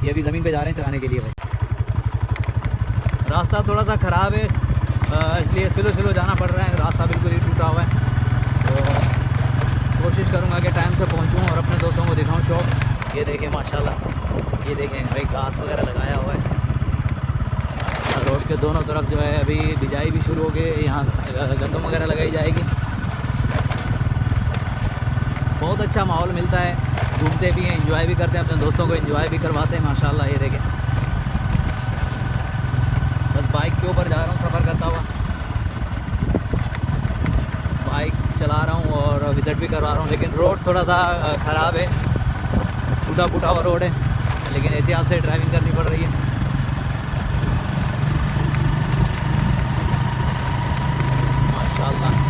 ये अभी ज़मीन पे जा रहे हैं चलाने के लिए भाई। रास्ता थोड़ा सा ख़राब है, इसलिए स्लो जाना पड़ रहा है। रास्ता बिल्कुल ही टूटा हुआ है, तो कोशिश करूँगा कि टाइम से पहुँचूँ और अपने दोस्तों को दिखाऊँ शॉप। ये देखें माशाल्लाह, ये देखें भाई घास वगैरह लगाया हुआ है। रोड के दोनों तरफ जो है अभी बिजाई भी शुरू हो गई, यहाँ गंदम वगैरह लगाई जाएगी। बहुत अच्छा माहौल मिलता है, घूमते भी हैं, एंजॉय भी करते हैं, अपने दोस्तों को एंजॉय भी करवाते हैं माशाल्लाह। ये देखें बस बाइक के ऊपर जा रहा हूँ सफ़र करता हुआ, बाइक चला रहा हूँ और विजिट भी करवा रहा हूँ। लेकिन रोड थोड़ा सा ख़राब है, टूटा फूटा हुआ रोड है, लेकिन एहतियात से ड्राइविंग करनी पड़ रही है। माशाल्लाह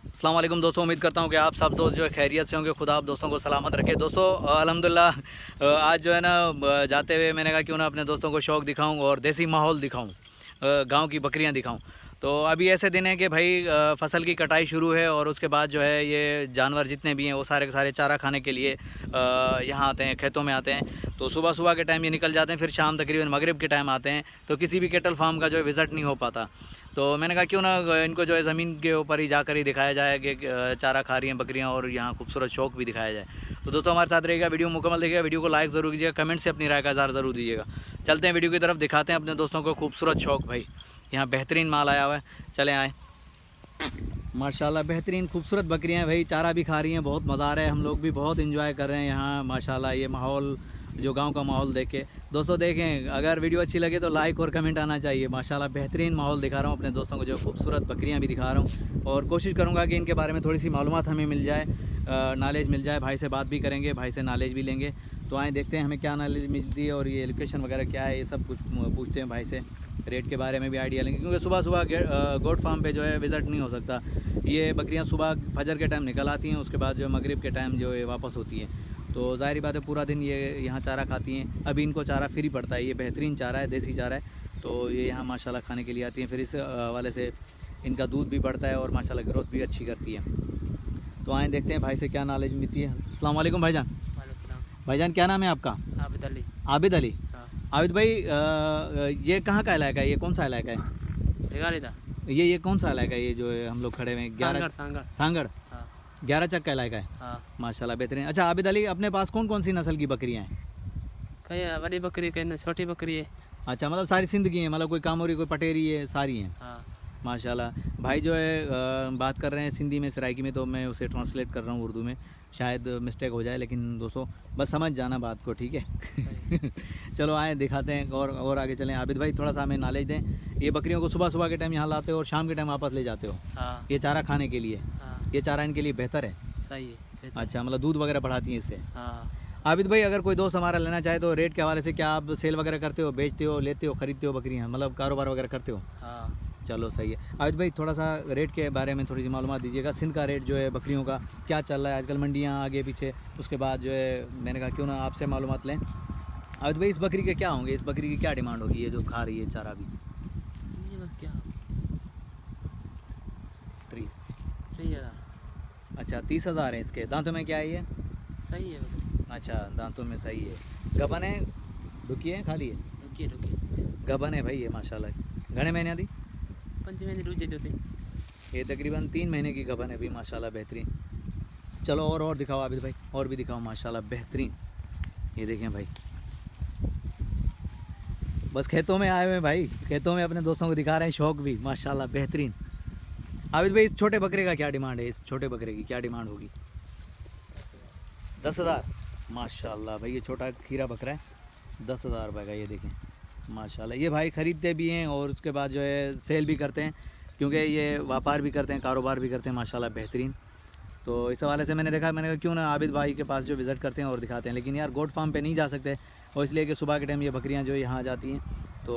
अस्सलाम वालेकुम दोस्तों, उम्मीद करता हूँ कि आप सब दोस्त जो है खैरियत से होंगे। खुदा आप दोस्तों को सलामत रखे। दोस्तों अल्हम्दुलिल्लाह आज जो है ना जाते हुए मैंने कहा क्यों ना अपने दोस्तों को शौक़ दिखाऊँ और देसी माहौल दिखाऊँ, गांव की बकरियां दिखाऊं। तो अभी ऐसे दिन है कि भाई फसल की कटाई शुरू है और उसके बाद जो है ये जानवर जितने भी हैं वो सारे के सारे चारा खाने के लिए यहाँ आते हैं, खेतों में आते हैं। तो सुबह सुबह के टाइम ये निकल जाते हैं, फिर शाम तकरीबन मगरिब के टाइम आते हैं। तो किसी भी केटल फार्म का जो है विज़िट नहीं हो पाता। तो मैंने कहा क्यों ना इनको जो है ज़मीन के ऊपर ही जाकर ही दिखाया जाए कि चारा खा रही हैं बकरियाँ और यहाँ खूबसूरत शौक भी दिखाया जाए। तो दोस्तों हमारे साथ रहेगा, वीडियो मुकम्मल देखिएगा, वीडियो को लाइक ज़रूर कीजिएगा, कमेंट से अपनी राय का इज़हार ज़रूर दीजिएगा। चलते हैं वीडियो की तरफ, दिखाते हैं अपने दोस्तों को खूबसूरत शौक। भाई यहाँ बेहतरीन माल आया हुआ है, चले आए। माशाल्लाह बेहतरीन खूबसूरत बकरियां हैं भाई, चारा भी खा रही हैं, बहुत मज़ा आ रहा है, हम लोग भी बहुत एंजॉय कर रहे हैं यहाँ माशाल्लाह। ये माहौल जो गांव का माहौल देख के दोस्तों देखें, अगर वीडियो अच्छी लगे तो लाइक और कमेंट आना चाहिए। माशाल्लाह बेहतरीन माहौल दिखा रहा हूँ अपने दोस्तों को, जो खूबसूरत बकरियाँ भी दिखा रहा हूँ और कोशिश करूँगा कि इनके बारे में थोड़ी सी मालूमात हमें मिल जाए, नॉलेज मिल जाए। भाई से बात भी करेंगे, भाई से नॉलेज भी लेंगे। तो आए देखते हैं हमें क्या नॉलेज मिलती है और ये लोकेशन वगैरह क्या है, ये सब कुछ पूछते हैं भाई से, रेट के बारे में भी आइडिया लेंगे। क्योंकि सुबह सुबह गोट फार्म पे जो है विज़िट नहीं हो सकता। ये बकरियां सुबह फजर के टाइम निकल आती हैं, उसके बाद जो मगरिब के टाइम जो है वापस होती हैं। तो ज़ाहिर बात है पूरा दिन ये यहाँ चारा खाती हैं। अभी इनको चारा फ्री पड़ता है, ये बेहतरीन चारा है, देसी चारा है, तो ये यहाँ माशाल्लाह खाने के लिए आती हैं। फिर इस हवाले से इनका दूध भी बढ़ता है और माशाल्लाह ग्रोथ भी अच्छी करती है। तो आए देखते हैं भाई से क्या नॉलेज मिलती है। अस्सलाम वालेकुम भाईजान। भाईजान क्या नाम है आपका? आबिद अली। आबिद अली। आबिद भाई ये कहाँ का इलाका है, ये कौन सा इलाका है? ये कौन सा इलाका है, ये जो है हम लोग खड़े हुए हैं? सांगड़ 11 चक का इलाका है। माशाल्लाह बेहतरीन। अच्छा आबिद अली, अपने पास कौन कौन सी नस्ल की बकरियाँ हैं? कई बड़ी बकरी, कई छोटी बकरी है। अच्छा, मतलब सारी सिंध की हैं, मतलब कोई कामोरी कोई पटेरी है, सारी हैं। माशाल्लाह। भाई जो है बात कर रहे हैं सिंधी में, सराइकी में, तो मैं उसे ट्रांसलेट कर रहा हूँ उर्दू में, शायद मिस्टेक हो जाए, लेकिन दोस्तों बस समझ जाना बात को, ठीक है? चलो आए दिखाते हैं और आगे चलें। आबिद भाई थोड़ा सा हमें नॉलेज दें, ये बकरियों को सुबह सुबह के टाइम यहाँ लाते हो और शाम के टाइम वापस ले जाते हो? ये चारा खाने के लिए? ये चारा इनके लिए बेहतर है? सही है। अच्छा, मतलब दूध वगैरह बढ़ाती हैं इससे? आबिद भाई अगर कोई दोस्त हमारा लेना चाहे तो रेट के हवाले से क्या आप सेल वगैरह करते हो, बेचते हो, लेते हो, खरीदते हो बकरियाँ, मतलब कारोबार वगैरह करते हो? चलो सही है। आबिद भाई थोड़ा सा रेट के बारे में थोड़ी सी मालूमात दीजिएगा। सिंध का रेट जो है बकरियों का क्या चल रहा है आजकल, मंडियाँ आगे पीछे, उसके बाद जो है मैंने कहा क्यों ना आपसे मालूमात लें। आबिद भाई इस बकरी के क्या होंगे, इस बकरी की क्या डिमांड होगी, ये जो खा रही है चारा भी? क्या अच्छा 30,000 है इसके। दांतों में क्या है ये? सही है। अच्छा दांतों में सही है। गबन है, रुकी है, खाली है? गबन है भाई ये माशाल्लाह। घने महीने दी? 5 महीने दूजे जो से ये तकरीबन 3 महीने की गबन है भी माशाल्लाह बेहतरीन। चलो और दिखाओ आबिद भाई, और भी दिखाओ माशाल्लाह बेहतरीन। ये देखें भाई, बस खेतों में आए हुए भाई, खेतों में अपने दोस्तों को दिखा रहे हैं, शौक भी माशाल्लाह बेहतरीन। आबिद भाई इस छोटे बकरे का क्या डिमांड है, इस छोटे बकरे की क्या डिमांड होगी? 10,000। माशाल्लाह भाई ये छोटा खीरा बकरा है, 10,000 रुपये का। ये देखें माशाल्लाह, ये भाई ख़रीदते भी हैं और उसके बाद जो है सेल भी करते हैं, क्योंकि ये व्यापार भी करते हैं, कारोबार भी करते हैं माशाल्लाह बेहतरीन। तो इस हवाले से मैंने देखा, मैंने कहा क्यों ना आबिद भाई के पास जो विज़िट करते हैं और दिखाते हैं। लेकिन यार गोट फार्म पे नहीं जा सकते, और इसलिए कि सुबह के टाइम ये बकरियां जो यहाँ आ जाती हैं। तो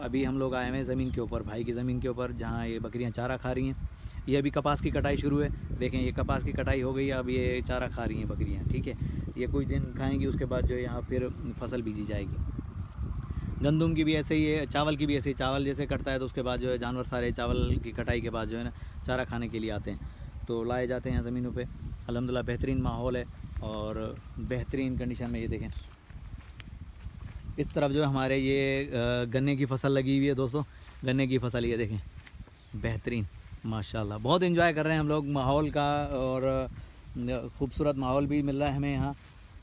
अभी हम लोग आए हुए हैं ज़मीन के ऊपर, भाई की ज़मीन के ऊपर, जहाँ ये बकरियाँ चारा खा रही हैं। ये अभी कपास की कटाई शुरू है, देखें ये कपास की कटाई हो गई है, अब ये चारा खा रही हैं बकरियाँ, ठीक है? ये कुछ दिन खाएँगी, उसके बाद जो है यहाँ फिर फसल बीजी जाएगी। गंदम की भी ऐसे ही है, चावल की भी ऐसे ही, चावल जैसे कटता है तो उसके बाद जो है जानवर सारे चावल की कटाई के बाद जो है ना चारा खाने के लिए आते हैं, तो लाए जाते हैं ज़मीनों पे। अल्हम्दुलिल्लाह बेहतरीन माहौल है और बेहतरीन कंडीशन में। ये देखें इस तरफ जो है हमारे ये गन्ने की फसल लगी हुई है दोस्तों, गन्ने की फसल ये देखें बेहतरीन माशाल्लाह। बहुत एंजॉय कर रहे हैं हम लोग माहौल का, और खूबसूरत माहौल भी मिल रहा है हमें यहाँ।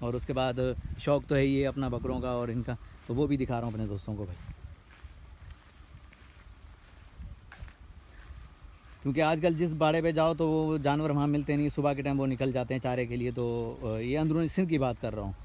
और उसके बाद शौक़ तो है ये अपना बकरों का और इनका, तो वो भी दिखा रहा हूँ अपने दोस्तों को भाई। क्योंकि आजकल जिस बाड़े पे जाओ तो वो जानवर वहाँ मिलते नहीं, सुबह के टाइम वो निकल जाते हैं चारे के लिए। तो ये अंदरूनी सिंध की बात कर रहा हूँ।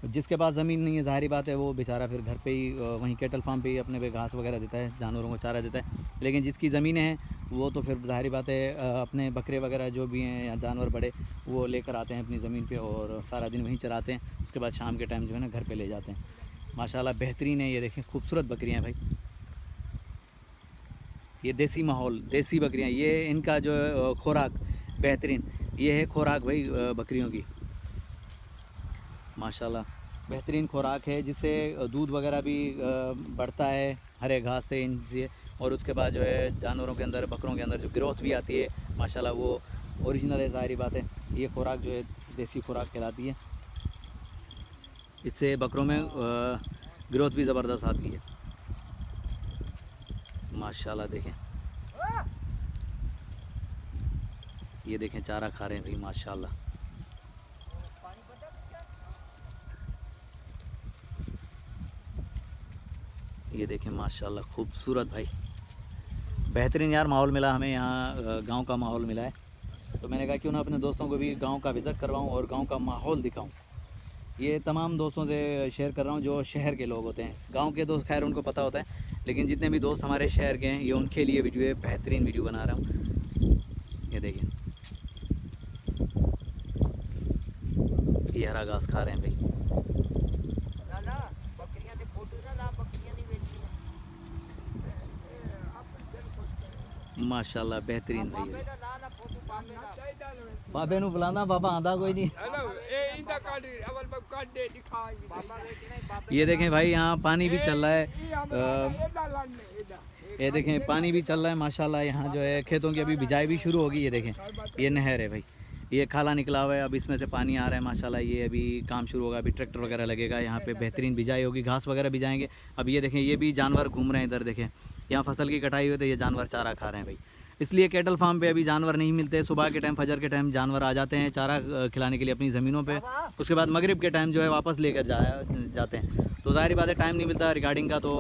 जिसके पास ज़मीन नहीं है ज़ाहिर बात है वो बेचारा फिर घर पे ही वहीं कैटल फार्म पे ही अपने पे घास वगैरह देता है, जानवरों को चारा देता है। लेकिन जिसकी ज़मीनें हैं वो तो फिर ज़ाहिर बात है अपने बकरे वगैरह जो भी हैं या जानवर बड़े वो लेकर आते हैं अपनी ज़मीन पे और सारा दिन वहीं चराते हैं। उसके बाद शाम के टाइम जो है ना घर पे ले जाते हैं। माशाल्लाह बेहतरीन है। ये देखें खूबसूरत बकरियाँ भाई, ये देसी माहौल, देसी बकरियाँ। ये इनका जो खुराक बेहतरीन, ये है खुराक भाई बकरियों की माशाल्लाह। बेहतरीन खुराक है जिससे दूध वगैरह भी बढ़ता है हरे घास से इनसे। और उसके बाद जो है जानवरों के अंदर, बकरों के अंदर जो ग्रोथ भी आती है माशाल्लाह वो ओरिजिनल है, ज़ाहिर बात है। ये खुराक जो है देसी खुराक कहलाती है। इससे बकरों में ग्रोथ भी ज़बरदस्त आती है माशाल्लाह। देखें ये देखें चारा खा रहे हैं भाई माशाल्लाह। ये देखें माशाल्लाह खूबसूरत भाई बेहतरीन यार माहौल मिला हमें यहाँ, गांव का माहौल मिला है। तो मैंने कहा क्यों ना अपने दोस्तों को भी गांव का विज़िट करवाऊँ और गांव का माहौल दिखाऊं। ये तमाम दोस्तों से शेयर कर रहा हूँ जो शहर के लोग होते हैं। गांव के दोस्त खैर उनको पता होता है, लेकिन जितने भी दोस्त हमारे शहर के हैं ये उनके लिए वीडियो है, बेहतरीन वीडियो बना रहा हूँ। ये देखिए ये हरा घास खा रहे हैं भाई माशाल्लाह बेहतरीन भाई। बाबे नू बुलाना, बाबा आंदा कोई नहीं। ये देखें भाई यहाँ पानी भी चल रहा है, ये देखें पानी भी चल रहा है माशाल्लाह। यहाँ जो है खेतों की अभी बिजाई भी शुरू होगी। ये देखें ये नहर है भाई, ये खाला निकला हुआ है, अब इसमें से पानी आ रहा है माशाल्लाह। ये अभी काम शुरू होगा, अभी ट्रैक्टर वगैरह लगेगा, यहाँ पे बेहतरीन बिजाई होगी, घास वगैरह बिजाएंगे। अब ये देखें ये भी जानवर घूम रहे हैं इधर। देखें यहाँ फसल की कटाई हुई तो ये जानवर चारा खा रहे हैं भाई। इसलिए कैटल फार्म पे अभी जानवर नहीं मिलते। सुबह के टाइम फजर के टाइम जानवर आ जाते हैं चारा खिलाने के लिए अपनी ज़मीनों पे। उसके बाद मगरिब के टाइम जो है वापस लेकर जाते हैं। तो ज़ाहिर बात है टाइम नहीं मिलता रिगार्डिंग का। तो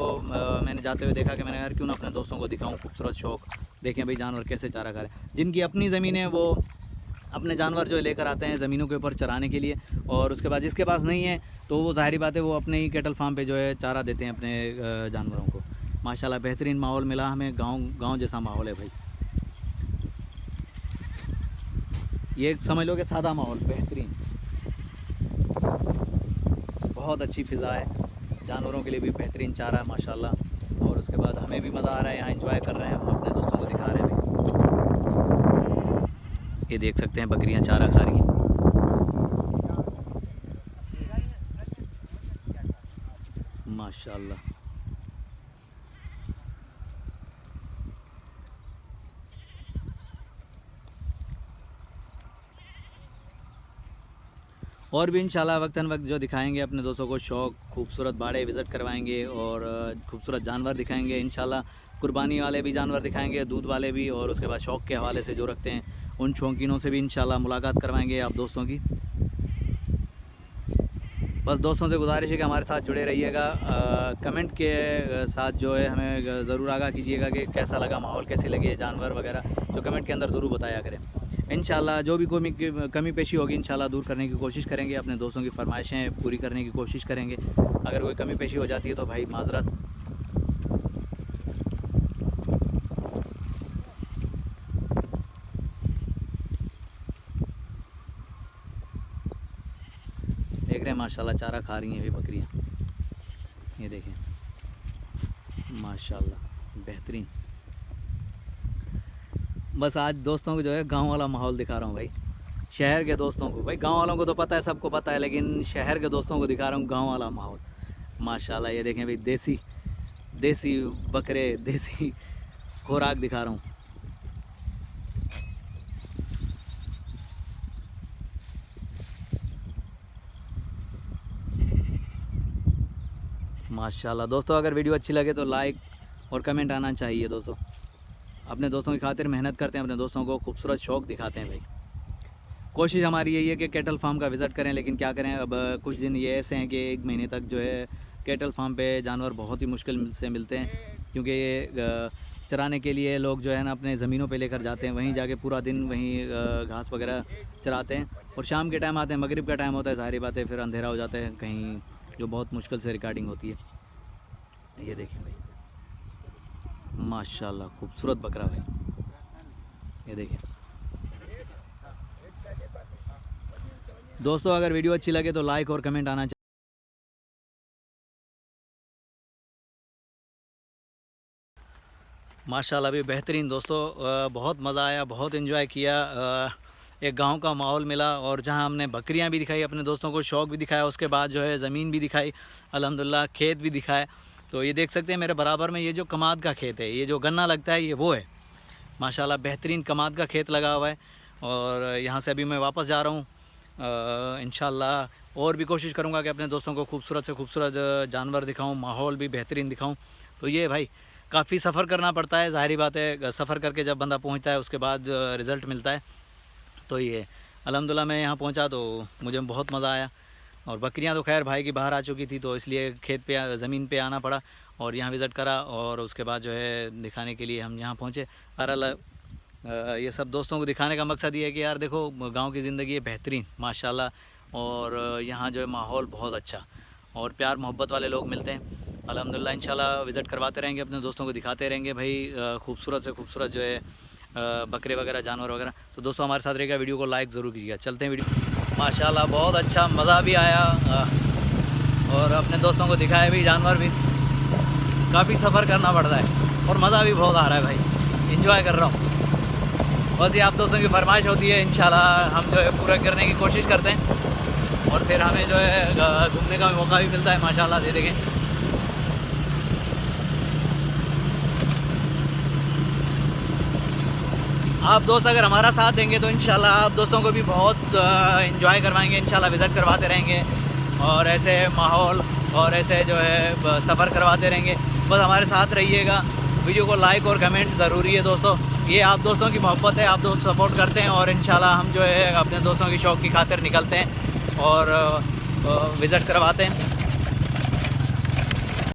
मैंने जाते हुए देखा कि मैंने यार क्यों ना अपने दोस्तों को दिखाऊं खूबसूरत शौक। देखें भाई जानवर कैसे चारा खा रहे हैं। जिनकी अपनी ज़मीन है वो अपने जानवर जो लेकर आते हैं ज़मीनों के ऊपर चराने के लिए। और उसके बाद जिसके पास नहीं है तो वो ज़ाहिर बात है वो अपने ही कैटल फार्म पे जो है चारा देते हैं अपने जानवरों को। माशाल्लाह बेहतरीन माहौल मिला हमें, गांव जैसा माहौल है भाई। ये समझ लो कि सादा माहौल बेहतरीन, बहुत अच्छी फ़िज़ा है, जानवरों के लिए भी बेहतरीन चारा है माशाल्लाह। और उसके बाद हमें भी मज़ा आ रहा है, यहाँ एंजॉय कर रहे हैं, हम अपने दोस्तों को दिखा रहे हैं भाई। ये देख सकते हैं बकरियां चारा खा रही हैं माशाल्लाह। और भी इंशाल्लाह वक्तन वक्त जो दिखाएंगे अपने दोस्तों को शौक़, खूबसूरत बाड़े विज़िट करवाएंगे और खूबसूरत जानवर दिखाएंगे इंशाल्लाह। कुर्बानी वाले भी जानवर दिखाएंगे, दूध वाले भी, और उसके बाद शौक़ के हवाले से जो रखते हैं उन शौकीनों से भी इंशाल्लाह मुलाकात करवाएंगे आप दोस्तों की। बस दोस्तों से गुजारिश है कि हमारे साथ जुड़े रहिएगा। कमेंट के साथ जो है हमें ज़रूर आगाह कीजिएगा कि कैसा लगा माहौल, कैसे लगे जानवर वगैरह, जो कमेंट के अंदर ज़रूर बताया करें। इंशाल्लाह जो भी कोई कमी पेशी होगी इंशाल्लाह दूर करने की कोशिश करेंगे, अपने दोस्तों की फरमाइशें पूरी करने की कोशिश करेंगे। अगर कोई कमी पेशी हो जाती है तो भाई माजरत। देख रहे हैं माशाल्लाह चारा खा रही हैं ये बकरियां। ये देखें माशाल्लाह बेहतरीन। बस आज दोस्तों को जो है गांव वाला माहौल दिखा रहा हूँ भाई, शहर के दोस्तों को। भाई गांव वालों को तो पता है, सबको पता है, लेकिन शहर के दोस्तों को दिखा रहा हूँ गांव वाला माहौल माशाल्लाह। ये देखें भाई देसी बकरे, देसी खुराक दिखा रहा हूँ। माशाल्लाह दोस्तों, अगर वीडियो अच्छी लगे तो लाइक और कमेंट आना चाहिए दोस्तों। अपने दोस्तों की खातिर मेहनत करते हैं, अपने दोस्तों को खूबसूरत शौक़ दिखाते हैं भाई। कोशिश हमारी यही है कि कैटल फार्म का विज़िट करें, लेकिन क्या करें, अब कुछ दिन ये ऐसे हैं कि 1 महीने तक जो है कैटल फार्म पे जानवर बहुत ही मुश्किल से मिलते हैं, क्योंकि ये चराने के लिए लोग जो है ना अपने ज़मीनों पे लेकर जाते हैं, वहीं जाके पूरा दिन वहीं घास वगैरह चराते हैं, और शाम के टाइम आते हैं, मगरिब का टाइम होता है, ज़ाहिर बात है फिर अंधेरा हो जाता है कहीं, जो बहुत मुश्किल से रिकॉर्डिंग होती है। ये देखें भाई, माशाल्लाह खूबसूरत बकरा भाई, ये देखें दोस्तों। अगर वीडियो अच्छी लगे तो लाइक और कमेंट आना चाहिए। माशाल्लाह भी बेहतरीन दोस्तों, बहुत मज़ा आया, बहुत इन्जॉय किया। एक गांव का माहौल मिला, और जहां हमने बकरियां भी दिखाई, अपने दोस्तों को शौक़ भी दिखाया, उसके बाद जो है ज़मीन भी दिखाई, अल्हम्दुलिल्लाह खेत भी दिखाया। तो ये देख सकते हैं मेरे बराबर में ये जो कमाद का खेत है, ये जो गन्ना लगता है ये वो है। माशाल्लाह बेहतरीन कमाद का खेत लगा हुआ है, और यहाँ से अभी मैं वापस जा रहा हूँ। इंशाल्लाह और भी कोशिश करूँगा कि अपने दोस्तों को खूबसूरत से खूबसूरत जानवर दिखाऊँ, माहौल भी बेहतरीन दिखाऊँ। तो ये भाई काफ़ी सफ़र करना पड़ता है, ज़ाहिर बात है, सफ़र करके जब बंदा पहुँचता है उसके बाद रिज़ल्ट मिलता है। तो ये अल्हम्दुलिल्लाह मैं यहाँ पहुँचा तो मुझे बहुत मज़ा आया। और बकरियाँ तो खैर भाई की बाहर आ चुकी थी, तो इसलिए खेत पे ज़मीन पे आना पड़ा और यहाँ विज़िट करा, और उसके बाद जो है दिखाने के लिए हम यहाँ पहुँचे। बहरहाल ये सब दोस्तों को दिखाने का मकसद ये है कि यार देखो, गांव की ज़िंदगी है बेहतरीन माशाल्लाह, और यहाँ जो है माहौल बहुत अच्छा, और प्यार मोहब्बत वाले लोग मिलते हैं। अल्हम्दुलिल्लाह इंशाल्लाह विज़िट करवाते रहेंगे, अपने दोस्तों को दिखाते रहेंगे भाई, खूबसूरत से खूबसूरत जो है बकरे वगैरह, जानवर वगैरह। तो दोस्तों हमारे साथ रहेगा, वीडियो को लाइक ज़रूर कीजिएगा। चलते हैं वीडियो। माशाल्लाह बहुत अच्छा, मज़ा भी आया, और अपने दोस्तों को दिखाया भी, जानवर भी। काफ़ी सफ़र करना पड़ता है और मज़ा भी बहुत आ रहा है भाई, इंजॉय कर रहा हूँ। बस ये आप दोस्तों की फरमाइश होती है, इंशाल्लाह हम जो है पूरा करने की कोशिश करते हैं, और फिर हमें जो है घूमने का मौका भी मिलता है माशाल्लाह से। देखें आप दोस्त अगर हमारा साथ देंगे तो इंशाल्लाह आप दोस्तों को भी बहुत इंजॉय करवाएंगे, इंशाल्लाह विज़िट करवाते रहेंगे, और ऐसे माहौल और ऐसे जो है सफ़र करवाते रहेंगे। बस हमारे साथ रहिएगा। वीडियो को लाइक और कमेंट ज़रूरी है दोस्तों, ये आप दोस्तों की मोहब्बत है, आप दोस्त सपोर्ट करते हैं, और इंशाल्लाह हम जो है अपने दोस्तों की शौक़ की खातिर निकलते हैं और विज़िट करवाते हैं।